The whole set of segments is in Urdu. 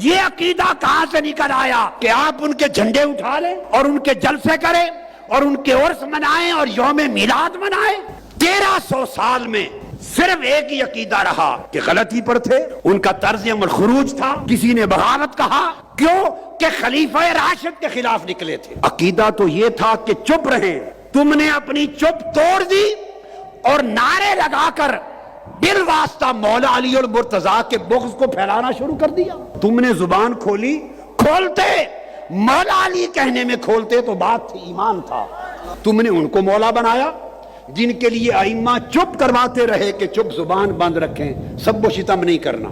یہ عقیدہ کہاں سے نکل آیا کہ آپ ان کے جھنڈے اٹھا لیں اور ان کے جلسے کریں اور ان کے عرس منائیں اور یوم میلاد منائیں؟ 1300 سال میں صرف ایک ہی عقیدہ رہا کہ غلطی پر تھے، ان کا طرز عمل خروج تھا، کسی نے بغاوت کہا، کیوں کہ خلیفہ راشد کے خلاف نکلے تھے۔ عقیدہ تو یہ تھا کہ چپ رہیں، تم نے اپنی چپ توڑ دی اور نعرے لگا کر بالواسطہ مولا علی المرتضیٰ کے بغض کو پھیلانا شروع کر دیا۔ تم نے زبان کھولی، کھولتے مولا علی کہنے میں کھولتے تو بات تھی، ایمان تھا۔ تم نے ان کو مولا بنایا جن کے لیے ائمہ چپ کرواتے رہے کہ چپ زبان بند رکھیں، سب و شتم نہیں کرنا،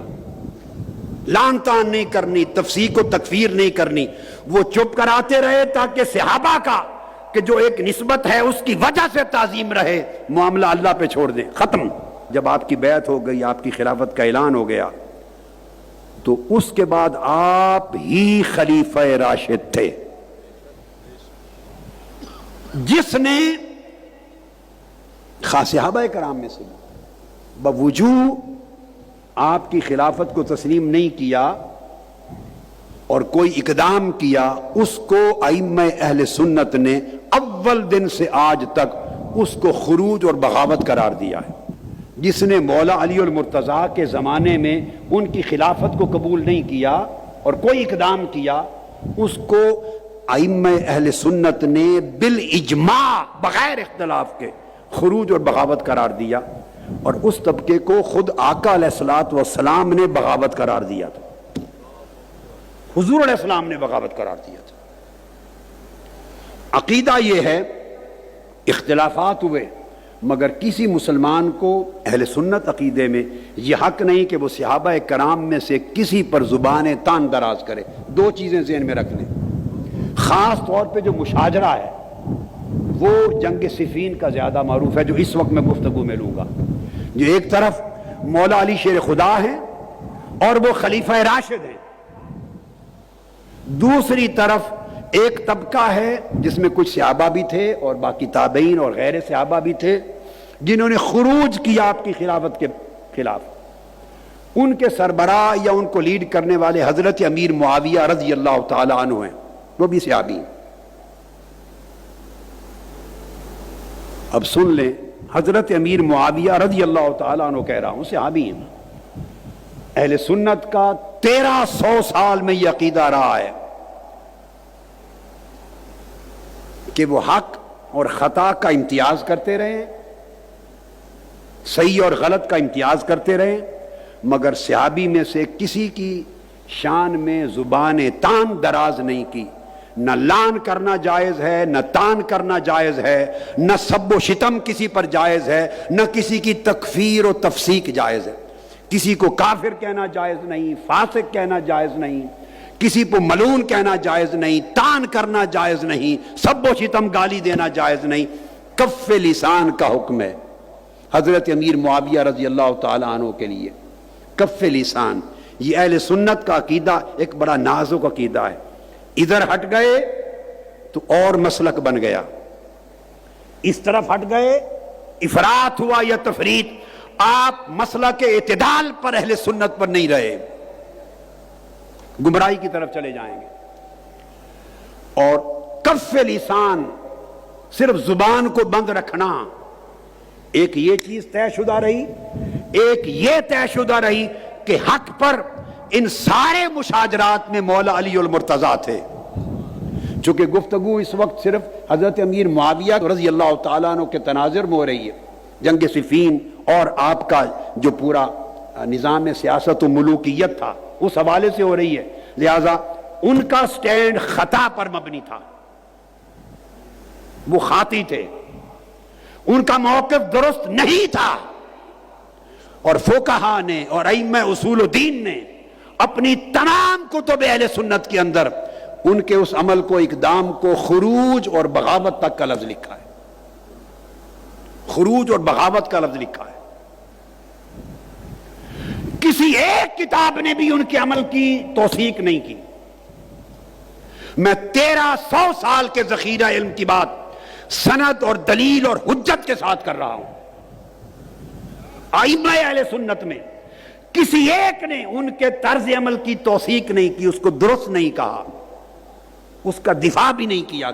لان تان نہیں کرنی، تفسیق و تکفیر نہیں کرنی۔ وہ چپ کراتے رہے تاکہ صحابہ کا کہ جو ایک نسبت ہے اس کی وجہ سے تعظیم رہے، معاملہ اللہ پہ چھوڑ دیں، ختم۔ جب آپ کی بیعت ہو گئی، آپ کی خلافت کا اعلان ہو گیا، تو اس کے بعد آپ ہی خلیفہ راشد تھے جس نے خاص صحابہ کرام میں سے بوجوہ آپ کی خلافت کو تسلیم نہیں کیا اور کوئی اقدام کیا، اس کو ائمہ اہل سنت نے اول دن سے آج تک اس کو خروج اور بغاوت قرار دیا ہے۔ جس نے مولا علی المرتضیٰ کے زمانے میں ان کی خلافت کو قبول نہیں کیا اور کوئی اقدام کیا، اس کو ائمہ اہل سنت نے بالاجماع بغیر اختلاف کے خروج اور بغاوت قرار دیا، اور اس طبقے کو خود آقا علیہ الصلوۃ والسلام نے بغاوت قرار دیا تھا، حضور علیہ السلام نے بغاوت قرار دیا تھا۔ عقیدہ یہ ہے، اختلافات ہوئے مگر کسی مسلمان کو اہل سنت عقیدے میں یہ حق نہیں کہ وہ صحابہ کرام میں سے کسی پر زبان تان دراز کرے۔ دو چیزیں ذہن میں رکھ لیں، خاص طور پہ جو مشاجرہ ہے وہ جنگ صفین کا زیادہ معروف ہے، جو اس وقت میں گفتگو میں لوں گا۔ جو ایک طرف مولا علی شیر خدا ہیں اور وہ خلیفہ راشد ہیں، دوسری طرف ایک طبقہ ہے جس میں کچھ صحابہ بھی تھے اور باقی تابعین اور غیر صحابہ بھی تھے جنہوں نے خروج کیا آپ کی خلافت کے خلاف۔ ان کے سربراہ یا ان کو لیڈ کرنے والے حضرت امیر معاویہ رضی اللہ تعالی عنہ ہیں، وہ بھی صحابی ہیں۔ اب سن لیں، حضرت امیر معاویہ رضی اللہ تعالیٰ عنہ کہہ رہا ہوں، صحابی ہیں۔ اہل سنت کا 1300 سال میں یہ عقیدہ رہا ہے کہ وہ حق اور خطا کا امتیاز کرتے رہے، صحیح اور غلط کا امتیاز کرتے رہے، مگر صحابی میں سے کسی کی شان میں زبان تان دراز نہیں کی۔ نہ لان کرنا جائز ہے، نہ تان کرنا جائز ہے، نہ سب و شتم کسی پر جائز ہے، نہ کسی کی تکفیر و تفسیق جائز ہے۔ کسی کو کافر کہنا جائز نہیں، فاسق کہنا جائز نہیں، کسی کو ملعون کہنا جائز نہیں، تان کرنا جائز نہیں، سب و شتم گالی دینا جائز نہیں۔ کف لسان کا حکم ہے حضرت امیر معاویہ رضی اللہ تعالی عنہ کے لیے۔ کف لسان، یہ اہل سنت کا عقیدہ ایک بڑا نازک عقیدہ ہے۔ ادھر ہٹ گئے تو اور مسلک بن گیا، اس طرف ہٹ گئے افراط ہوا یا تفریط، آپ مسلک اعتدال پر اہل سنت پر نہیں رہے، گمراہی کی طرف چلے جائیں گے۔ اور کف لسان، صرف زبان کو بند رکھنا، ایک یہ چیز طے شدہ رہی، ایک یہ طے شدہ رہی کہ حق پر ان سارے مشاجرات میں مولا علی المرتضیٰ تھے۔ چونکہ گفتگو اس وقت صرف حضرت امیر معاویہ رضی اللہ تعالیٰ عنہ کے تناظر میں ہو رہی ہے، جنگ صفین اور آپ کا جو پورا نظام سیاست و ملوکیت تھا اس حوالے سے ہو رہی ہے، لہذا ان کا سٹینڈ خطا پر مبنی تھا، وہ خاطی تھے، ان کا موقف درست نہیں تھا۔ اور فقہا نے اور ائمہ اصول الدین نے اپنی تمام کتب اہل سنت کے اندر ان کے اس عمل کو، اقدام کو خروج اور بغاوت تک کا لفظ لکھا ہے، خروج اور بغاوت کا لفظ لکھا ہے۔ کسی ایک کتاب نے بھی ان کے عمل کی توثیق نہیں کی۔ میں 1300 سال کے ذخیرہ علم کی بات سند اور دلیل اور حجت کے ساتھ کر رہا ہوں۔ ائمہ اہل سنت میں کسی ایک نے ان کے طرز عمل کی توثیق نہیں کی، اس کو درست نہیں کہا، اس کا دفاع بھی نہیں کیا،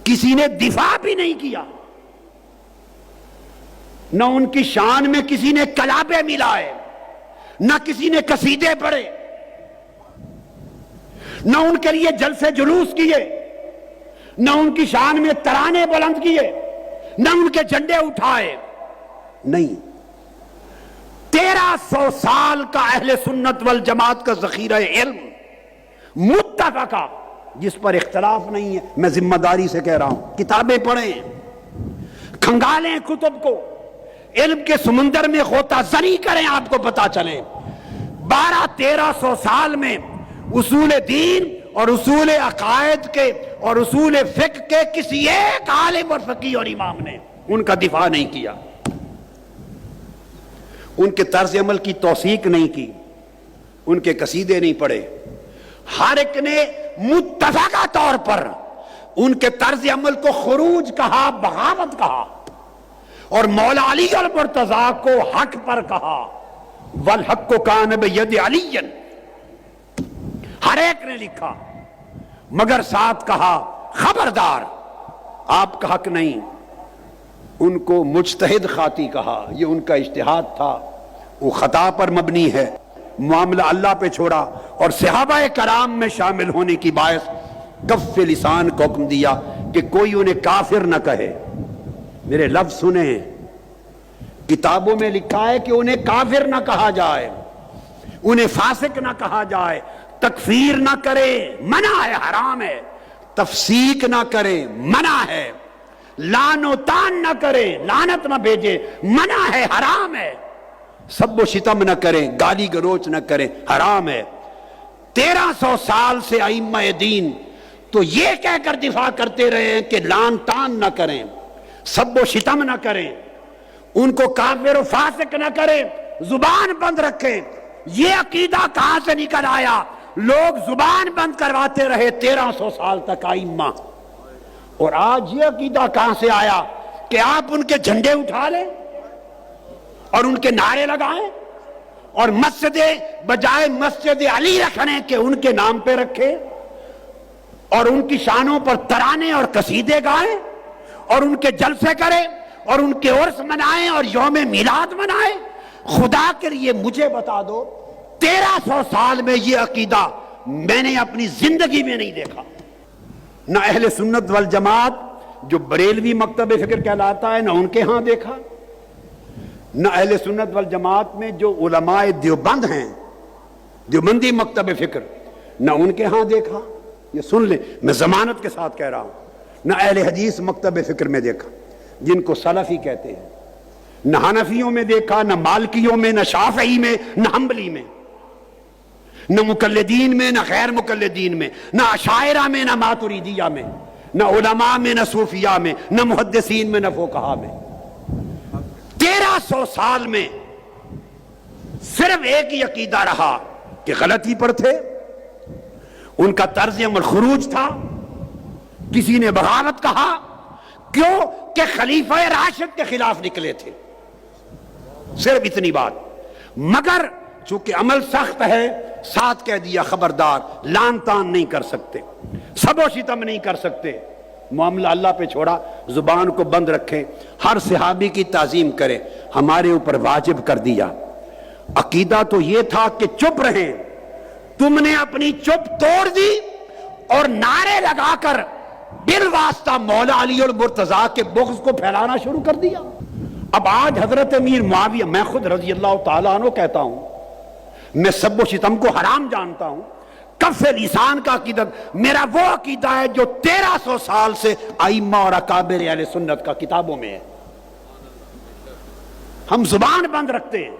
کسی نے دفاع بھی نہیں کیا، نہ ان کی شان میں کسی نے کلابے ملائے، نہ کسی نے قصیدے پڑھے، نہ ان کے لیے جلسے جلوس کیے، نہ ان کی شان میں ترانے بلند کیے، نہ ان کے جھنڈے اٹھائے، نہیں۔ 1300 سال کا اہل سنت والجماعت کا ذخیرہ علم متفقہ، جس پر اختلاف نہیں ہے، میں ذمہ داری سے کہہ رہا ہوں، کتابیں پڑھیں، کھنگالیں کتب کو، علم کے سمندر میں غوطہ زنی کریں، آپ کو پتا چلے 1200-1300 سال میں اصول دین اور اصول عقائد کے اور اصول فقہ کے کسی ایک عالم اور فقیہ اور امام نے ان کا دفاع نہیں کیا، ان کے طرز عمل کی توثیق نہیں کی، ان کے قصیدے نہیں پڑھے۔ ہر ایک نے متفقہ طور پر ان کے طرز عمل کو خروج کہا، بغاوت کہا، اور مولا علی المرتضیٰ کو حق پر کہا، والحق کان بید علی، ہر ایک نے لکھا، مگر ساتھ کہا خبردار آپ کا حق نہیں۔ ان کو مجتہد خاطی کہا، یہ ان کا اجتہاد تھا، وہ خطا پر مبنی ہے، معاملہ اللہ پہ چھوڑا، اور صحابہ کرام میں شامل ہونے کی باعث کف لسان کو حکم دیا کہ کوئی انہیں کافر نہ کہے۔ میرے لفظ سنیں، کتابوں میں لکھا ہے کہ انہیں کافر نہ کہا جائے، انہیں فاسق نہ کہا جائے، تکفیر نہ کرے، منع ہے، حرام ہے، تفسیق نہ کرے، منع ہے، لعن و طعن نہ کرے، لعنت نہ بھیجے، منع ہے، حرام ہے، سب و شتم نہ کریں، گالی گلوچ نہ کریں، حرام ہے۔ 1300 سال سے ائمہ دین تو یہ کہہ کر دفاع کرتے رہے ہیں کہ لعن طعن نہ کریں، سب و شتم نہ کریں، ان کو کافر و فاسق نہ کریں، زبان بند رکھیں۔ یہ عقیدہ کہاں سے نکل آیا؟ لوگ زبان بند کرواتے رہے 1300 سال تک ائمہ، اور آج یہ عقیدہ کہاں سے آیا کہ آپ ان کے جھنڈے اٹھا لیں اور ان کے نعرے لگائیں، اور مسجد بجائے مسجد علی رکھنے کے ان کے نام پہ رکھیں، اور ان کی شانوں پر ترانے اور قصیدے گائیں، اور ان کے جلسے کریں، اور ان کے عرس منائیں اور یوم میلاد منائیں۔ خدا کے لیے مجھے بتا دو، 1300 سال میں یہ عقیدہ میں نے اپنی زندگی میں نہیں دیکھا، نہ اہل سنت والجماعت جو بریلوی مکتب فکر کہلاتا ہے نہ ان کے ہاں دیکھا، نہ اہل سنت والجماعت میں جو علماء دیوبند ہیں، دیوبندی مکتب فکر، نہ ان کے ہاں دیکھا، یہ سن لیں، میں ضمانت کے ساتھ کہہ رہا ہوں، نہ اہل حدیث مکتب فکر میں دیکھا جن کو سلفی کہتے ہیں، نہ حنفیوں میں دیکھا، نہ مالکیوں میں، نہ شافعی میں، نہ حنبلی میں، نہ مقلدین میں، نہ غیر مقلدین میں، نہ اشاعرہ میں، نہ ماتریدیہ میں، نہ علماء میں، نہ صوفیاء میں، نہ محدثین میں، نہ فقہاء میں۔ 1300 سال میں صرف ایک ہی عقیدہ رہا کہ غلطی پر تھے، ان کا طرز عمل خروج تھا، کسی نے بغاوت کہا، کیوں کہ خلیفہ راشد کے خلاف نکلے تھے، صرف اتنی بات، مگر چونکہ عمل سخت ہے ساتھ کہہ دیا خبردار، لعن طعن نہیں کر سکتے، سب و شتم نہیں کر سکتے، معاملہ اللہ پہ چھوڑا، زبان کو بند رکھیں، ہر صحابی کی تعظیم کریں، ہمارے اوپر واجب کر دیا۔ عقیدہ تو یہ تھا کہ چپ رہیں، تم نے اپنی چپ توڑ دی اور نعرے لگا کر بالواسطہ مولا علی المرتضیٰ کے بغض کو پھیلانا شروع کر دیا۔ اب آج حضرت امیر معاویہ، میں خود رضی اللہ تعالیٰ عنہ کہتا ہوں، میں سب و شتم کو حرام جانتا ہوں، کف لسان کا عقیدہ میرا وہ عقیدہ ہے جو 1300 سال سے ائمہ اور اکابر اہل سنت کا کتابوں میں ہے۔ ہم زبان بند رکھتے ہیں،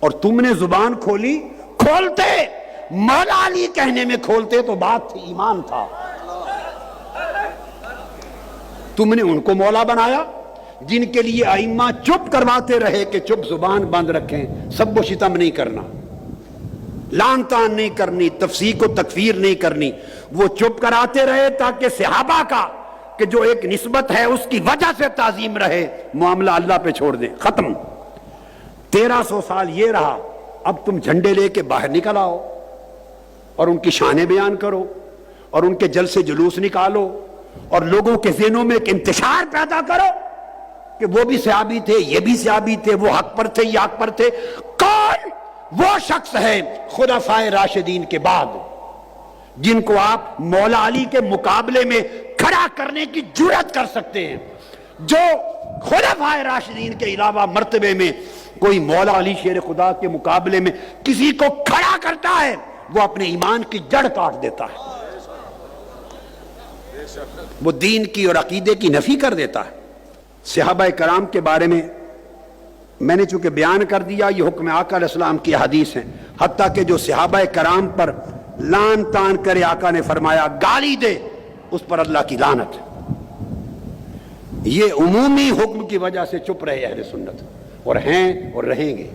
اور تم نے زبان کھولی، کھولتے مولا علی کہنے میں کھولتے تو بات تھی، ایمان تھا، تم نے ان کو مولا بنایا جن کے لیے ائمہ چپ کرواتے رہے کہ چپ، زبان بند رکھیں، سب و شتم نہیں کرنا، لعن طعن نہیں کرنی، تفسیق و تکفیر نہیں کرنی، وہ چپ کراتے رہے تاکہ صحابہ کا کہ جو ایک نسبت ہے اس کی وجہ سے تعظیم رہے، معاملہ اللہ پہ چھوڑ دیں، ختم۔ 1300 سال یہ رہا، اب تم جھنڈے لے کے باہر نکل آؤ اور ان کی شانیں بیان کرو اور ان کے جلسے جلوس نکالو اور لوگوں کے ذہنوں میں ایک انتشار پیدا کرو کہ وہ بھی صحابی تھے، یہ بھی صحابی تھے، وہ حق پر تھے، یہ حق پر تھے۔ کون وہ شخص ہے خلفائے راشدین کے بعد جن کو آپ مولا علی کے مقابلے میں کھڑا کرنے کی جرات کر سکتے ہیں؟ جو خلفائے راشدین کے علاوہ مرتبے میں کوئی مولا علی شیر خدا کے مقابلے میں کسی کو کھڑا کرتا ہے وہ اپنے ایمان کی جڑ کاٹ دیتا ہے، وہ دین کی اور عقیدے کی نفی کر دیتا ہے۔ صحابہ کرام کے بارے میں نے چونکہ بیان کر دیا، یہ حکم آقا علیہ السلام کی حدیث ہیں، حتیٰ کہ جو صحابہ کرام پر لان تان کرے آقا نے فرمایا گالی دے اس پر اللہ کی لعنت۔ یہ عمومی حکم کی وجہ سے چپ رہے اہل سنت، اور ہیں اور رہیں گے۔